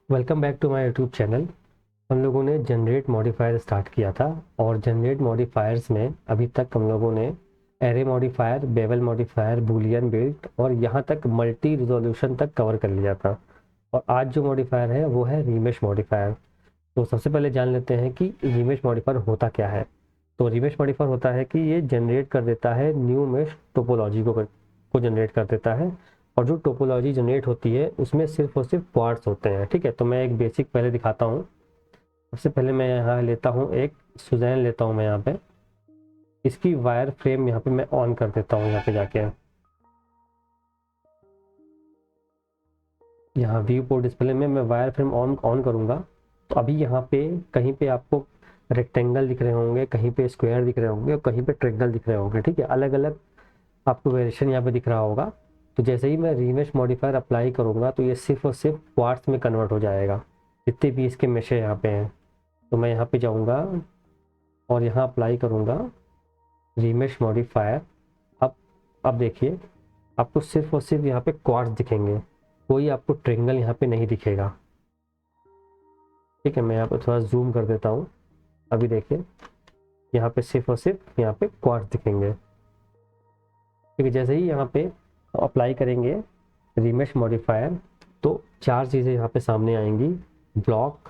Welcome back to my YouTube channel. हम लोगों ने जनरेट मॉडिफायर स्टार्ट किया था और जनरेट मॉडिफायर्स में अभी तक हम लोगों ने array modifier, bevel modifier, Boolean built और यहाँ तक मल्टी रिजोल्यूशन तक कवर कर लिया था। और आज जो मॉडिफायर है वो है रीमेश मॉडिफायर। तो सबसे पहले जान लेते हैं कि रीमेश मॉडिफायर होता क्या है। तो रीमेश मॉडिफायर होता है कि ये जनरेट कर देता है न्यू मेश टोपोलॉजी को जनरेट कर देता है। और जो टोपोलॉजी जनरेट होती है उसमें सिर्फ और सिर्फ पार्ट्स होते हैं। ठीक है, तो मैं एक बेसिक पहले दिखाता हूँ। सबसे पहले मैं यहाँ लेता हूँ एक सुजैन लेता हूँ मैं यहाँ पे। इसकी वायर फ्रेम यहाँ पे मैं ऑन कर देता हूँ। यहाँ पे जाके यहाँ व्यू पोर्ट डिस्प्ले में मैं वायर फ्रेम ऑन करूँगा। तो अभी यहाँ पे कहीं पे आपको रेक्टेंगल दिख रहे होंगे, कहीं पे स्क्वायर दिख रहे होंगे और कहीं पे ट्रायंगल दिख रहे होंगे। ठीक है, अलग अलग आपको वेरिएशन यहाँ पे दिख रहा होगा। तो जैसे ही मैं रीमेश मॉडिफायर अप्लाई करूँगा तो ये सिर्फ और सिर्फ क्वार्ट्स में कन्वर्ट हो जाएगा, जितने भी इसके मेशे यहाँ पे हैं। तो मैं यहाँ पे जाऊँगा और यहाँ अप्लाई करूँगा रीमेश मॉडिफायर। अब देखिए आपको सिर्फ और सिर्फ यहाँ पे क्वार्ट्स दिखेंगे, कोई आपको ट्रायंगल यहाँ पे नहीं दिखेगा। ठीक है, मैं यहाँ पे थोड़ा जूम कर देता हूँ। अभी देखिए यहाँ पे सिर्फ और सिर्फ यहाँ पे क्वार्ट्स दिखेंगे। ठीक है, जैसे ही यहाँ पे अप्लाई करेंगे रीमेश मॉडिफायर तो चार चीज़ें यहाँ पे सामने आएंगी: ब्लॉक,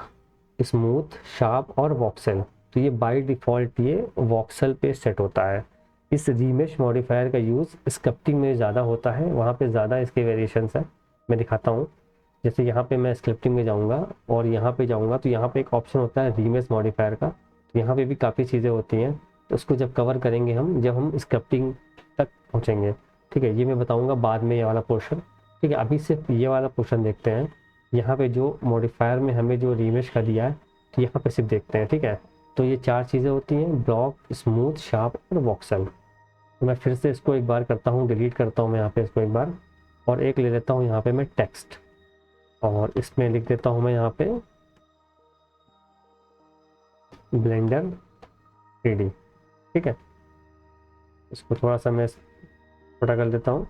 स्मूथ, शार्प और वॉक्सेल। तो ये बाय डिफ़ॉल्ट ये वॉक्सेल पे सेट होता है। इस रीमेश मॉडिफायर का यूज़ स्क्रिप्टिंग में ज़्यादा होता है, वहाँ पे ज़्यादा इसके वेरिएशंस हैं। मैं दिखाता हूँ। जैसे यहाँ पे मैं स्क्रिप्टिंग में जाऊँगा और यहाँ पे जाऊँगा तो यहाँ पे एक ऑप्शन होता है रीमेश मॉडिफायर का। तो यहाँ पे भी काफ़ी चीज़ें होती हैं, तो उसको जब कवर करेंगे हम, जब हम स्क्रिप्टिंग तक पहुँचेंगे। ठीक है, ये मैं बताऊँगा बाद में ये वाला पोर्शन। ठीक है, अभी सिर्फ ये वाला पोर्शन देखते हैं। यहाँ पे जो मॉडिफायर में हमें जो रीमेश का दिया है तो यहाँ पे सिर्फ देखते हैं। ठीक है, तो ये चार चीज़ें होती हैं: ब्लॉक, स्मूथ, शार्प और वॉक्सेल। तो मैं फिर से इसको एक बार करता हूँ, डिलीट करता हूँ मैं यहाँ पे इसको एक बार, और एक ले लेता हूँ यहाँ पे मैं टेक्स्ट और इसमें लिख देता हूँ मैं यहाँ पे ब्लेंडर 3D। ठीक है, इसको थोड़ा सा मैं छोटा कर देता हूँ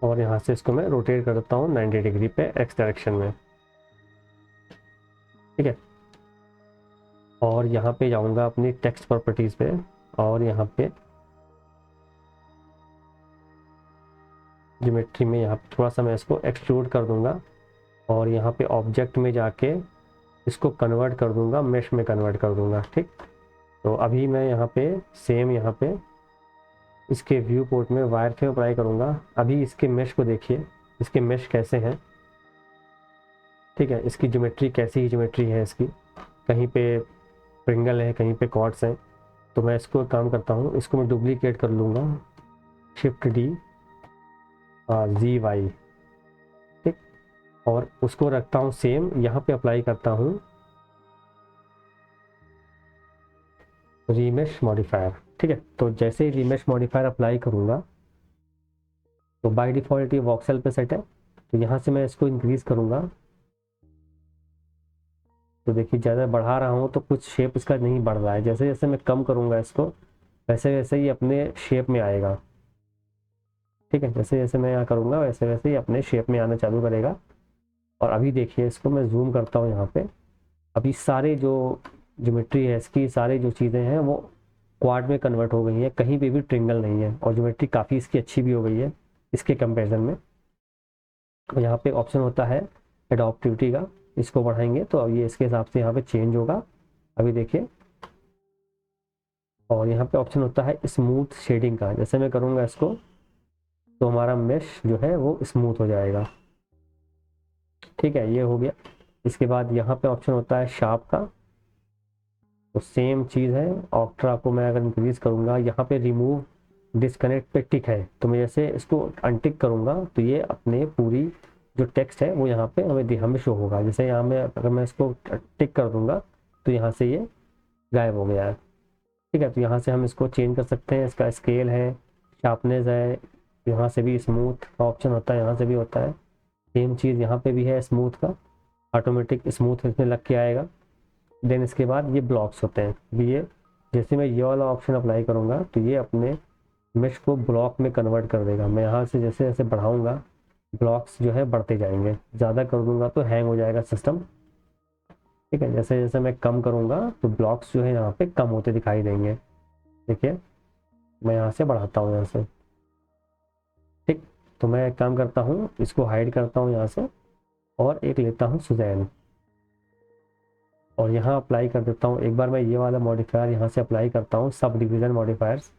और यहाँ से इसको मैं रोटेट कर देता हूँ 90 डिग्री पे एक्स डायरेक्शन में। ठीक है, और यहाँ पे जाऊँगा अपनी टेक्स्ट प्रॉपर्टीज़ पे और यहाँ पे ज्योमेट्री में यहाँ पे थोड़ा सा मैं इसको एक्सट्रूड कर दूँगा और यहाँ पे ऑब्जेक्ट में जाके इसको कन्वर्ट कर दूँगा, मेश में कन्वर्ट कर दूँगा। ठीक, तो अभी मैं यहाँ पे सेम यहाँ पे इसके व्यू पोर्ट में वायर फ्रेम अप्लाई करूँगा। अभी इसके मेश को देखिए, इसके मेश कैसे हैं। ठीक है, इसकी ज्योमेट्री कैसी ही ज्योमेट्री है इसकी, कहीं पे ट्रायंगल है, कहीं पे कॉर्ड्स हैं। तो मैं इसको काम करता हूँ, इसको मैं डुप्लीकेट कर लूँगा, शिफ्ट डी जी वाई। ठीक, और उसको रखता हूँ सेम, यहाँ पे अप्लाई करता हूँ रीमेश मॉडिफायर। ठीक है, तो जैसे ही रीमेश मॉडिफायर अप्लाई करूँगा तो बाय डिफ़ॉल्ट ये वॉक्सेल पे सेट है। तो यहाँ से मैं इसको इंक्रीज़ करूँगा तो देखिए ज़्यादा बढ़ा रहा हूँ तो कुछ शेप इसका नहीं बढ़ रहा है। जैसे जैसे मैं कम करूँगा इसको वैसे वैसे ही अपने शेप में आएगा। ठीक है, जैसे जैसे मैं यहाँ करूँगा वैसे वैसे ही अपने शेप में आना चालू करेगा। और अभी देखिए इसको मैं जूम करता हूँ यहाँ पे। अभी सारे जो ज्योमेट्री है इसकी, सारी जो चीज़ें हैं वो क्वाड में कन्वर्ट हो गई है, कहीं पे भी ट्रायंगल नहीं है और ज्योमेट्री काफ़ी इसकी अच्छी भी हो गई है इसके कंपेरिजन में। तो यहाँ पे ऑप्शन होता है एडॉप्टिविटी का, इसको बढ़ाएंगे तो अब ये इसके हिसाब से यहाँ पे चेंज होगा। अभी देखिए, और यहाँ पे ऑप्शन होता है स्मूथ शेडिंग का। जैसे मैं करूँगा इसको तो हमारा मेश जो है वो स्मूथ हो जाएगा। ठीक है, ये हो गया। इसके बाद यहाँ पे ऑप्शन होता है शार्प का, तो सेम चीज़ है। ऑक्ट्रा को मैं अगर इंक्रीज करूँगा, यहाँ पे रिमूव डिस्कनेक्ट पे टिक है, तो मैं जैसे इसको अनटिक करूँगा तो ये अपने पूरी जो टेक्स्ट है वो यहाँ पे हमें शो होगा। जैसे यहाँ में अगर मैं इसको टिक कर दूँगा तो यहाँ से ये गायब हो गया है। ठीक है, तो यहाँ से हम इसको चेंज कर सकते हैं। इसका स्केल है, शार्पनेस है, यहाँ से भी स्मूथ का ऑप्शन होता है, यहाँ से भी होता है। सेम चीज़ यहाँ पे भी है, स्मूथ का ऑटोमेटिक स्मूथ इसमें लग के आएगा। देन इसके बाद ये ब्लॉक्स होते हैं, भी ये जैसे मैं ये वाला ऑप्शन अप्लाई करूँगा तो ये अपने मेश को ब्लॉक में कन्वर्ट कर देगा। मैं यहाँ से जैसे जैसे बढ़ाऊँगा ब्लॉक्स जो है बढ़ते जाएंगे, ज़्यादा कर दूंगा तो हैंग हो जाएगा सिस्टम। ठीक है, जैसे जैसे मैं कम करूँगा तो ब्लॉक्स जो है यहाँ पे कम होते दिखाई देंगे। देखिए मैं यहाँ से बढ़ाता हूँ यहाँ से। ठीक, तो मैं एक काम करता हूँ, इसको हाइड करता हूँ यहाँ से और एक लेता हूँ सुजैन और यहाँ अप्लाई कर देता हूँ। एक बार मैं ये वाला मॉडिफायर यहाँ से अप्लाई करता हूँ, सब डिवीज़न मॉडिफायर्स,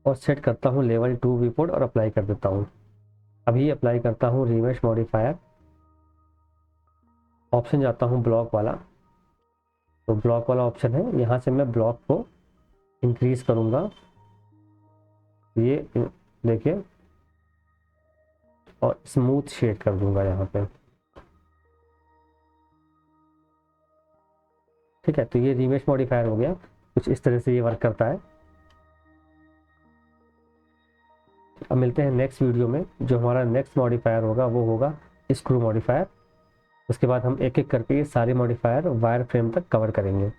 और सेट करता हूँ लेवल 2 विपोर्ट और अप्लाई कर देता हूँ। अभी अप्लाई करता हूँ रिमेश मॉडिफायर, ऑप्शन जाता हूँ ब्लॉक वाला, तो ब्लॉक वाला ऑप्शन है, यहाँ से मैं ब्लॉक को इंक्रीज करूँगा, ये देखिए, और स्मूथ शेड कर दूंगा यहाँ पे। ठीक है, तो ये रिमेश मॉडिफायर हो गया, कुछ इस तरह से ये वर्क करता है। अब मिलते हैं नेक्स्ट वीडियो में। जो हमारा नेक्स्ट मॉडिफायर होगा वो होगा स्क्रू मॉडिफायर। उसके बाद हम एक एक करके ये सारे मॉडिफायर वायर फ्रेम तक कवर करेंगे।